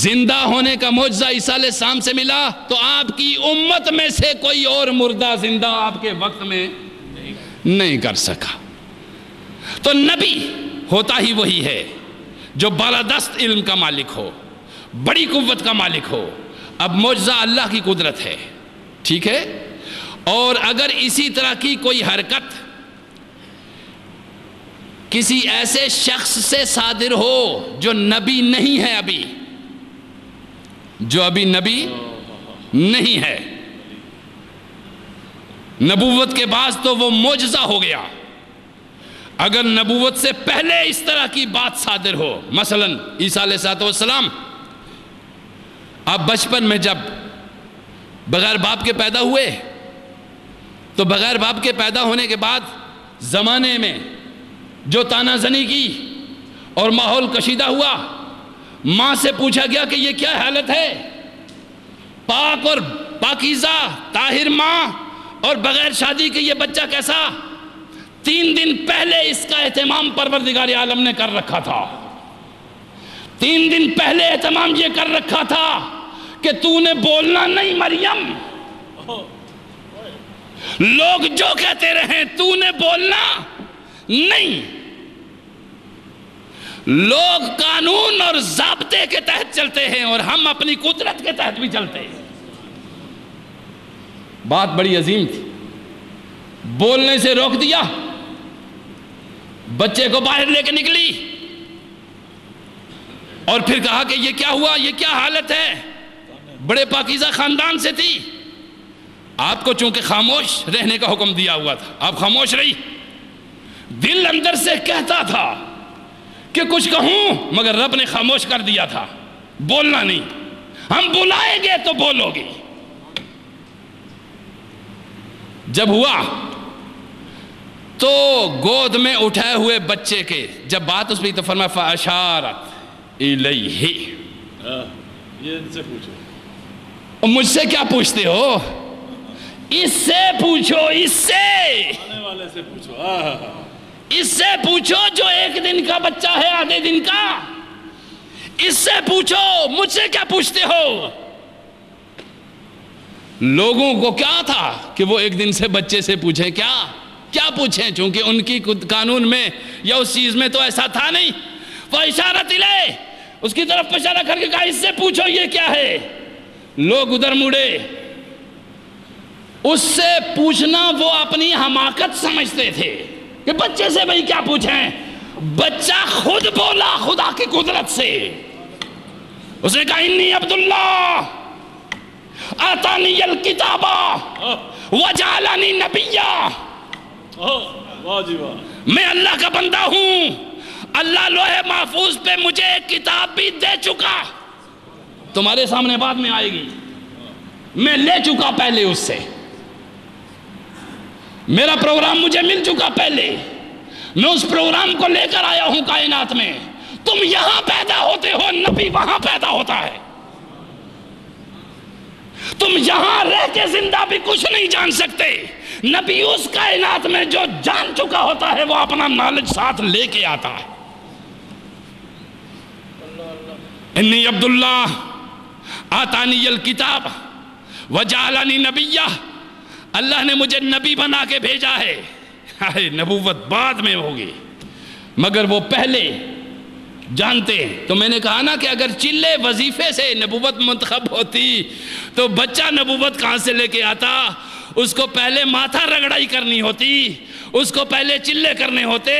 زندہ ہونے کا معجزہ عیسیٰ علیہ السلام سے ملا تو آپ کی امت میں سے کوئی اور مردہ زندہ آپ کے وقت میں نہیں کر سکا۔ تو نبی ہوتا ہی وہی ہے جو بالادست علم کا مالک ہو، بڑی قوت کا مالک ہو۔ اب معجزہ اللہ کی قدرت ہے، ٹھیک ہے؟ اور اگر اسی طرح کی کوئی حرکت کسی ایسے شخص سے صادر ہو جو نبی نہیں ہے، جو ابھی نبی نہیں ہے، نبوت کے بعد تو وہ معجزہ ہو گیا۔ اگر نبوت سے پہلے اس طرح کی بات صادر ہو، مثلا عیسیٰ علیہ السلام آپ بچپن میں جب بغیر باپ کے پیدا ہوئے تو بغیر باپ کے پیدا ہونے کے بعد زمانے میں جو تانا زنی کی اور ماحول کشیدہ ہوا، ماں سے پوچھا گیا کہ یہ کیا حالت ہے؟ پاک اور پاکیزہ طاہر ماں اور بغیر شادی کے یہ بچہ کیسا؟ 3 دن پہلے اس کا اہتمام پروردگار عالم نے کر رکھا تھا۔ 3 دن پہلے اہتمام یہ کر رکھا تھا کہ تو نے بولنا نہیں مریم، لوگ جو کہتے رہیں تو نے بولنا نہیں۔ لوگ قانون اور ضابطے کے تحت چلتے ہیں اور ہم اپنی قدرت کے تحت بھی چلتے ہیں۔ بات بڑی عظیم تھی، بولنے سے روک دیا، بچے کو باہر لے کے نکلی اور پھر کہا کہ یہ کیا ہوا، یہ کیا حالت ہے؟ بڑے پاکیزہ خاندان سے تھی، آپ کو چونکہ خاموش رہنے کا حکم دیا ہوا تھا، آپ خاموش رہی۔ دل اندر سے کہتا تھا کہ کچھ کہوں، مگر رب نے خاموش کر دیا تھا، بولنا نہیں، ہم بلائیں گے تو بولو گی۔ جب ہوا تو گود میں اٹھائے ہوئے بچے کے جب بات اس پہ تو فرمایا فَأَشَارَتْ إِلَيْهِ، یہ ان سے پوچھو۔ مجھ سے کیا پوچھتے ہو؟ اس سے پوچھو، اس سے، آنے والے سے پوچھو، اس سے پوچھو جو 1 دن کا بچہ ہے، آدھے دن کا، اس سے پوچھو، مجھ سے کیا پوچھتے ہو؟ لوگوں کو کیا تھا کہ وہ 1 دن سے بچے سے پوچھیں، کیا پوچھیں؟ چونکہ ان کی قانون میں یا اس چیز میں تو ایسا تھا نہیں۔ فَإِشَارَتْ إِلَيْهِ، اس کی طرف اشارہ کر کے کہا اس سے پوچھو یہ کیا ہے۔ لوگ ادھر مڑے، اس سے پوچھنا وہ اپنی حماقت سمجھتے تھے کہ بچے سے بھئی کیا پوچھیں۔ بچہ خود بولا خدا کی قدرت سے، اس نے کہا انی عبداللہ آتانی الکتاب وجعلنی نبیا، میں اللہ کا بندہ ہوں، اللہ لوح محفوظ پہ مجھے ایک کتاب بھی دے چکا، تمہارے سامنے بعد میں آئے گی، میں لے چکا پہلے اس سے، میرا پروگرام مجھے مل چکا پہلے، میں اس پروگرام کو لے کر آیا ہوں کائنات میں۔ تم یہاں پیدا ہوتے ہو، نبی وہاں پیدا ہوتا ہے۔ تم یہاں رہ کے زندہ بھی کچھ نہیں جان سکتے، نبی اس کائنات میں جو جان چکا ہوتا ہے وہ اپنا نالج ساتھ لے کے آتا ہے۔ انی عبداللہ آتانی الکتاب وجعلنی نبیہ، اللہ نے مجھے نبی بنا کے بھیجا ہے۔ نبوت بعد میں ہوگی مگر وہ پہلے جانتے ہیں۔ تو میں نے کہا نا کہ اگر چلے وظیفے سے نبوت منتخب ہوتی تو بچہ نبوت کہاں سے لے کے آتا؟ اس کو پہلے ماتھا رگڑائی کرنی ہوتی، اس کو پہلے چلے کرنے ہوتے،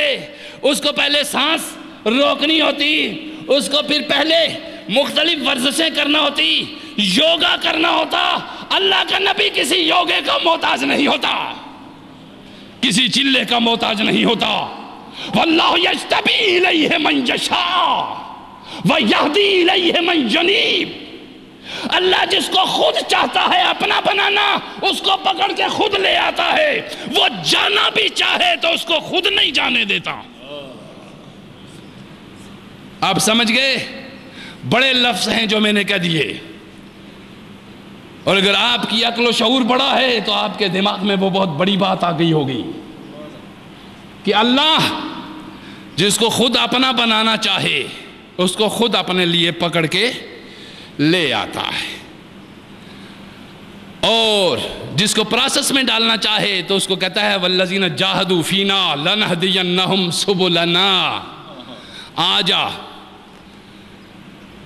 اس کو پہلے سانس روکنی ہوتی، اس کو پھر پہلے مختلف ورزشیں کرنا ہوتی، یوگا کرنا ہوتا۔ اللہ کا نبی کسی یوگے کا محتاج نہیں ہوتا، کسی چلے کا محتاج نہیں ہوتا۔ واللہ یجتبی الیہ من یشاء ویہدی الیہ من ینیب، اللہ جس کو خود چاہتا ہے اپنا بنانا اس کو پکڑ کے خود لے آتا ہے، وہ جانا بھی چاہے تو اس کو خود نہیں جانے دیتا۔ آپ سمجھ گئے؟ بڑے لفظ ہیں جو میں نے کہہ دیے، اور اگر آپ کی عقل و شعور بڑا ہے تو آپ کے دماغ میں وہ بہت بڑی بات آ گئی ہوگی کہ اللہ جس کو خود اپنا بنانا چاہے اس کو خود اپنے لیے پکڑ کے لے آتا ہے، اور جس کو پروسیس میں ڈالنا چاہے تو اس کو کہتا ہے والذین جاہدوا فینا لنہدینہم سبلنا، آ جا،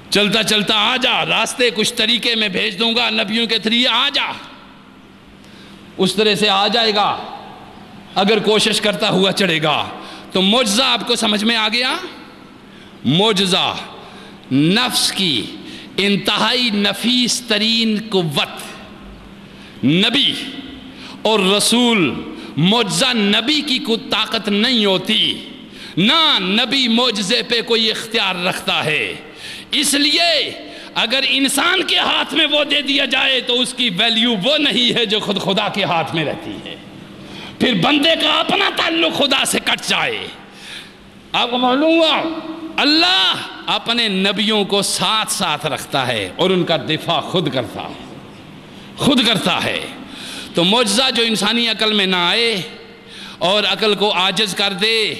چلتا چلتا آ جا، راستے کچھ طریقے میں بھیج دوں گا نبیوں کے ذریعے، آ جا، اس طرح سے آ جائے گا اگر کوشش کرتا ہوا چڑھے گا۔ تو معجزہ آپ کو سمجھ میں آ گیا؟ معجزہ نفس کی انتہائی نفیس ترین قوت، نبی اور رسول، معجزہ نبی کی کوئی طاقت نہیں ہوتی، نہ نبی معجزے پہ کوئی اختیار رکھتا ہے، اس لیے اگر انسان کے ہاتھ میں وہ دے دیا جائے تو اس کی ویلیو وہ نہیں ہے جو خود خدا کے ہاتھ میں رہتی ہے، پھر بندے کا اپنا تعلق خدا سے کٹ جائے۔ آپ کو معلوم ہوا اللہ اپنے نبیوں کو ساتھ ساتھ رکھتا ہے اور ان کا دفاع خود کرتا ہے۔ تو معجزہ جو انسانی عقل میں نہ آئے اور عقل کو عاجز کر دے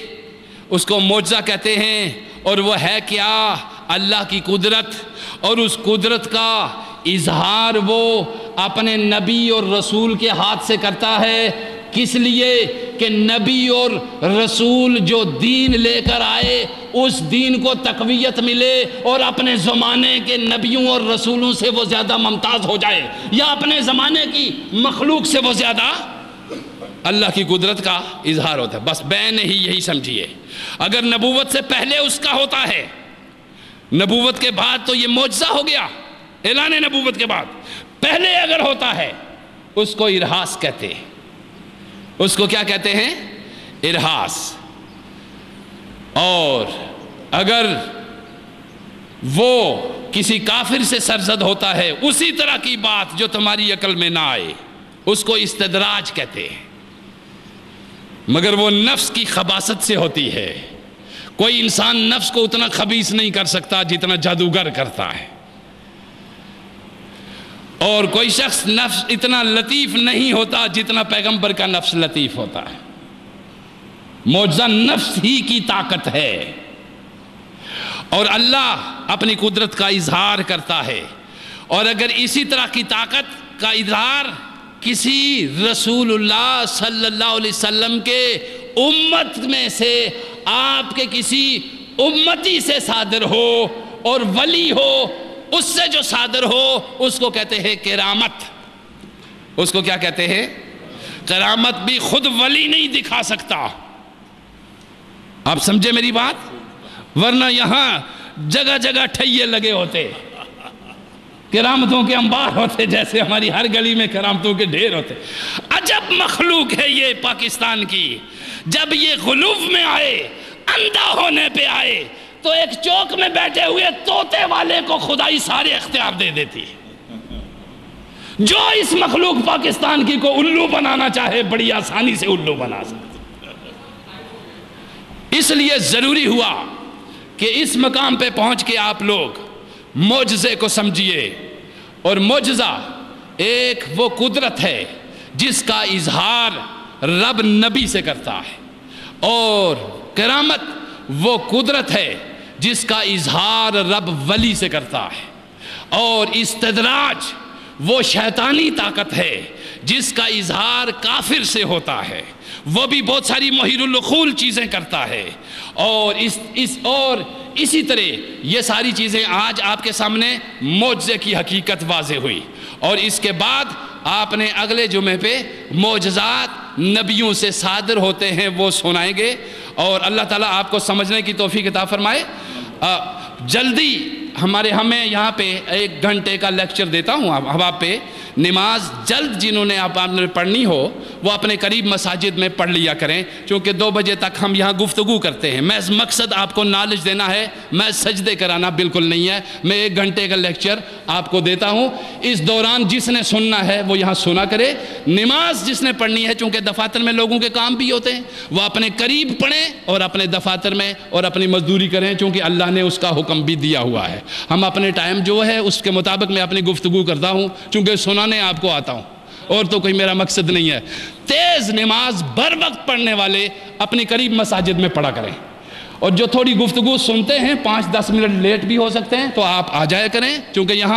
اس کو معجزہ کہتے ہیں، اور وہ ہے کیا؟ اللہ کی قدرت، اور اس قدرت کا اظہار وہ اپنے نبی اور رسول کے ہاتھ سے کرتا ہے۔ کس لیے؟ کہ نبی اور رسول جو دین لے کر آئے اس دین کو تقویت ملے، اور اپنے زمانے کے نبیوں اور رسولوں سے وہ زیادہ ممتاز ہو جائے، یا اپنے زمانے کی مخلوق سے وہ زیادہ اللہ کی قدرت کا اظہار ہوتا ہے۔ بس بین ہی یہی سمجھیے، اگر نبوت سے پہلے اس کا ہوتا ہے، نبوت کے بعد تو یہ معجزہ ہو گیا، اعلان نبوت کے بعد، پہلے اگر ہوتا ہے اس کو ارہاس کہتے ہیں۔ اس کو کیا کہتے ہیں؟ ارہاس۔ اور اگر وہ کسی کافر سے سرزد ہوتا ہے اسی طرح کی بات جو تمہاری عقل میں نہ آئے اس کو استدراج کہتے ہیں، مگر وہ نفس کی خباثت سے ہوتی ہے۔ کوئی انسان نفس کو اتنا خبیث نہیں کر سکتا جتنا جادوگر کرتا ہے، اور کوئی شخص نفس اتنا لطیف نہیں ہوتا جتنا پیغمبر کا نفس لطیف ہوتا ہے۔ معجزہ نفس ہی کی طاقت ہے، اور اللہ اپنی قدرت کا اظہار کرتا ہے، اور اگر اسی طرح کی طاقت کا اظہار کسی رسول اللہ صلی اللہ علیہ وسلم کے امت میں سے آپ کے کسی امتی سے صادر ہو اور ولی ہو، اس سے جو صادر ہو اس کو کہتے ہیں کرامت۔ اس کو کیا کہتے ہیں؟ کرامت بھی خود ولی نہیں دکھا سکتا، آپ سمجھے میری بات؟ ورنہ یہاں جگہ جگہ ٹھیے لگے ہوتے، کرامتوں کے انبار ہوتے، جیسے ہماری ہر گلی میں کرامتوں کے ڈھیر ہوتے۔ عجب مخلوق ہے یہ پاکستان کی، جب یہ غلوف میں آئے، اندھا ہونے پہ آئے، تو ایک چوک میں بیٹھے ہوئے طوطے والے کو خدائی سارے اختیار دے دیتی ہے۔ جو اس مخلوق پاکستان کی کو الو بنانا چاہے بڑی آسانی سے الو بنا سکتے۔ اس لیے ضروری ہوا کہ اس مقام پہ پہنچ کے آپ لوگ معجزے کو سمجھیے، اور معجزہ ایک وہ قدرت ہے جس کا اظہار رب نبی سے کرتا ہے، اور کرامت وہ قدرت ہے جس کا اظہار رب ولی سے کرتا ہے، اور استدراج وہ شیطانی طاقت ہے جس کا اظہار کافر سے ہوتا ہے، وہ بھی بہت ساری محیر العقول چیزیں کرتا ہے، اور اسی طرح یہ ساری چیزیں آج آپ کے سامنے معجزے کی حقیقت واضح ہوئی، اور اس کے بعد آپ نے اگلے جمعے پہ معجزات نبیوں سے صادر ہوتے ہیں وہ سنائیں گے، اور اللہ تعالیٰ آپ کو سمجھنے کی توفیق عطا فرمائے۔ جلدی ہمیں یہاں پہ 1 گھنٹے کا لیکچر دیتا ہوں احباب پہ، نماز جلد جنہوں نے آپ نے پڑھنی ہو وہ اپنے قریب مساجد میں پڑھ لیا کریں، چونکہ 2 بجے تک ہم یہاں گفتگو کرتے ہیں۔ میں مقصد آپ کو نالج دینا ہے، میں سجدے کرانا بالکل نہیں ہے۔ میں 1 گھنٹے کا لیکچر آپ کو دیتا ہوں، اس دوران جس نے سننا ہے وہ یہاں سنا کرے۔ نماز جس نے پڑھنی ہے، چونکہ دفاتر میں لوگوں کے کام بھی ہوتے ہیں، وہ اپنے قریب پڑھیں اور اپنے دفاتر میں اور اپنی مزدوری کریں، چونکہ اللہ نے اس کا حکم بھی دیا ہوا ہے۔ ہم اپنے ٹائم جو ہے اس کے مطابق میں اپنی گفتگو کرتا ہوں، چونکہ سنانے آپ کو آتا ہوں، اور تو کوئی میرا مقصد نہیں ہے۔ تیز نماز بر وقت پڑھنے والے اپنی قریب مساجد میں پڑھا کریں، اور جو تھوڑی گفتگو سنتے ہیں 5-10 منٹ لیٹ بھی ہو سکتے ہیں تو آپ آ جایا کریں، چونکہ یہاں